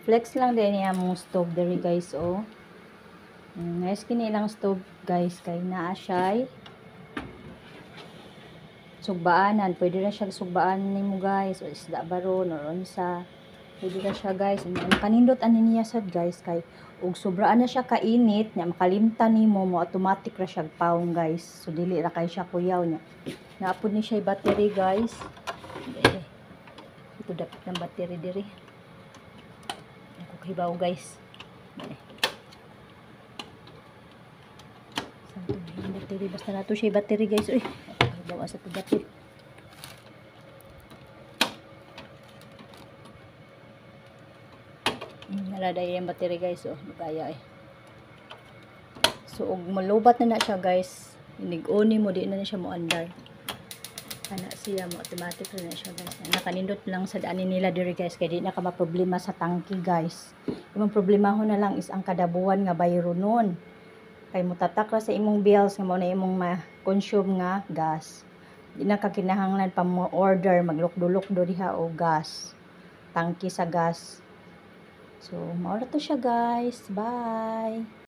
Flex lang din niya mong stove diri guys, oh. Nice kini lang stove guys, kay naa siya sugbaanan. Pwede na siya sugbaan nimo guys, o isda baron or unsa. Pwede na siya guys. Kanindot ani niya sad guys, kay ug sobraan na siya kainit nya makalimtan nimo mo automatic ra siya pawong guys. So dili ra kay siya kuyaw nya. Naapod ni siya battery guys. Ito dapat ng battery diri. Hibaw guys. Santo yung battery. Basta nato siya battery guys. Uy, hibaw sa ito battery. Naladay yung battery guys. Oh, magaya eh. So, malubat na siya guys. Inig-oni mo, di na siya mo andar. Kana siya mo automatic na siya guys. Nakanindot lang sa daanin nila diri guys, kaya di na ka maproblema sa tangki guys. Imong problema ho na lang is ang kadabuan nga bayro nun. Kay mutatak ra sa imong bills nga mo na imong ma-consume nga gas. Di na ka kinahanglan pa mo order maglukdo-lukdo diha o gas. Tangki sa gas. So, mao ra to siya guys. Bye.